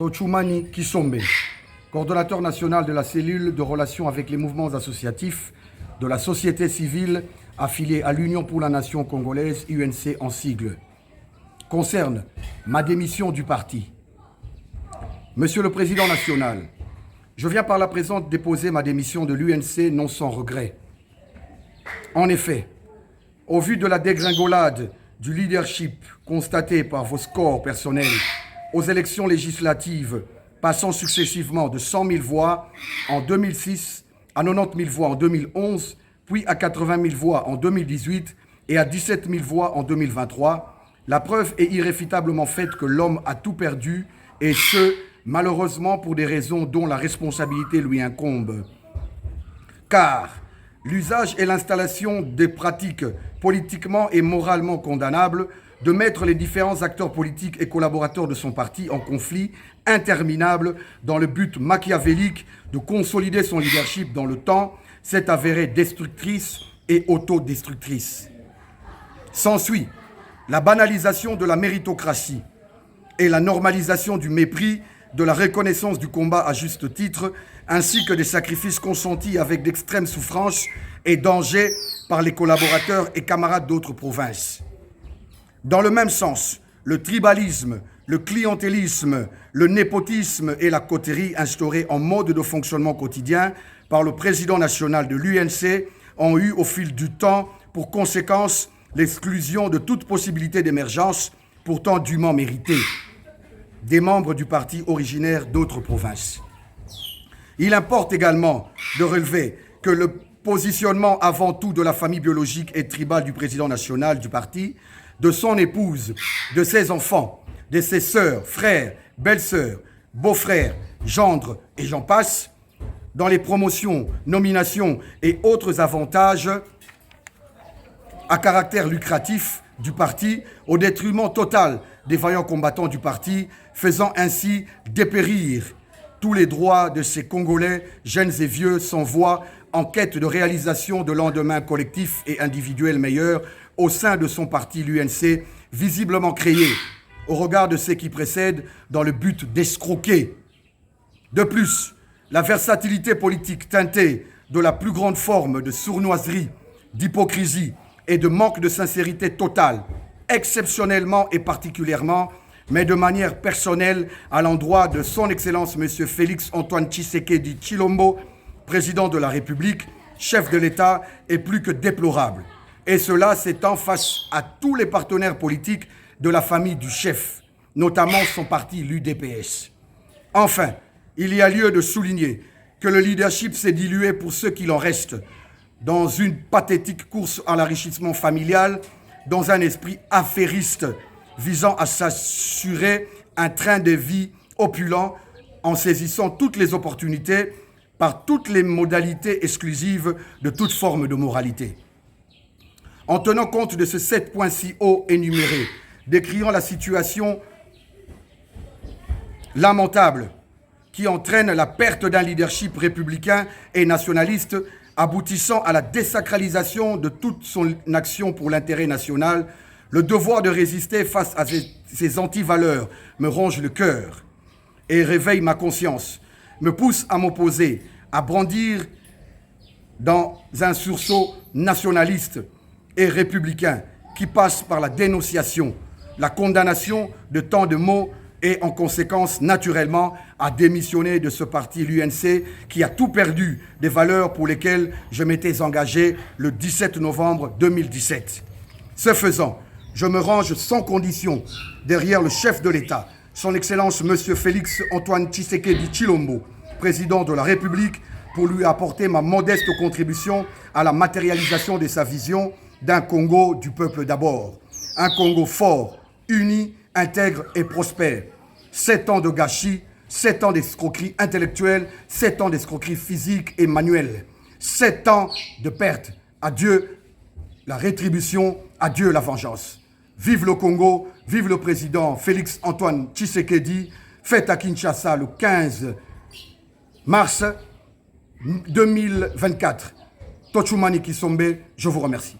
Tochumani Kisombe, coordonnateur national de la cellule de relations avec les mouvements associatifs de la société civile affiliée à l'Union pour la nation congolaise, UNC en sigle, concerne ma démission du parti. Monsieur le Président national, je viens par la présente déposer ma démission de l'UNC non sans regret. En effet, au vu de la dégringolade du leadership constaté par vos scores personnels aux élections législatives, passant successivement de 100 000 voix en 2006 à 90 000 voix en 2011, puis à 80 000 voix en 2018 et à 17 000 voix en 2023, la preuve est irréfutablement faite que l'homme a tout perdu, et ce, malheureusement pour des raisons dont la responsabilité lui incombe. Car l'usage et l'installation des pratiques politiquement et moralement condamnables de mettre les différents acteurs politiques et collaborateurs de son parti en conflit interminable dans le but machiavélique de consolider son leadership dans le temps s'est avérée destructrice et autodestructrice. S'ensuit la banalisation de la méritocratie et la normalisation du mépris, de la reconnaissance du combat à juste titre, ainsi que des sacrifices consentis avec d'extrêmes souffrances et dangers par les collaborateurs et camarades d'autres provinces. Dans le même sens, le tribalisme, le clientélisme, le népotisme et la coterie instaurés en mode de fonctionnement quotidien par le président national de l'UNC ont eu au fil du temps pour conséquence l'exclusion de toute possibilité d'émergence pourtant dûment méritée des membres du parti originaires d'autres provinces. Il importe également de relever que le positionnement avant tout de la famille biologique et tribale du président national du parti, de son épouse, de ses enfants, de ses sœurs, frères, belles-sœurs, beaux-frères, gendres et j'en passe, dans les promotions, nominations et autres avantages à caractère lucratif du parti, au détriment total des vaillants combattants du parti, faisant ainsi dépérir tous les droits de ces Congolais, jeunes et vieux, sans voix, en quête de réalisation de lendemains collectifs et individuels meilleurs au sein de son parti, l'UNC, visiblement créé, au regard de ce qui précède, dans le but d'escroquer. De plus, la versatilité politique teintée de la plus grande forme de sournoiserie, d'hypocrisie et de manque de sincérité totale, exceptionnellement et particulièrement, mais de manière personnelle à l'endroit de son Excellence M. Félix Antoine Tshisekedi Tshilombo, président de la République, chef de l'État, est plus que déplorable. Et cela s'étend face à tous les partenaires politiques de la famille du chef, notamment son parti, l'UDPS. Enfin, il y a lieu de souligner que le leadership s'est dilué pour ce qu'il en reste, dans une pathétique course à l'enrichissement familial, dans un esprit affairiste visant à s'assurer un train de vie opulent en saisissant toutes les opportunités par toutes les modalités exclusives de toute forme de moralité. En tenant compte de ce 7 points si haut énumérés, décriant la situation lamentable qui entraîne la perte d'un leadership républicain et nationaliste, aboutissant à la désacralisation de toute son action pour l'intérêt national, le devoir de résister face à ces antivaleurs me ronge le cœur et réveille ma conscience, me pousse à m'opposer, à brandir dans un sursaut nationaliste et républicain qui passe par la dénonciation, la condamnation de tant de maux et en conséquence, naturellement, à démissionner de ce parti, l'UNC, qui a tout perdu des valeurs pour lesquelles je m'étais engagé le 17 novembre 2017. Ce faisant, je me range sans condition derrière le chef de l'État, son Excellence M. Félix Antoine Tshisekedi Tshilombo, président de la République, pour lui apporter ma modeste contribution à la matérialisation de sa vision d'un Congo du peuple d'abord. Un Congo fort, uni, intègre et prospère. 7 ans de gâchis, 7 ans d'escroquerie intellectuelle, 7 ans d'escroquerie physique et manuelle. 7 ans de perte. Adieu la rétribution, adieu la vengeance. Vive le Congo, vive le président Félix Antoine Tshisekedi, fête à Kinshasa le 15 mars 2024. Tochumani Kisombe, je vous remercie.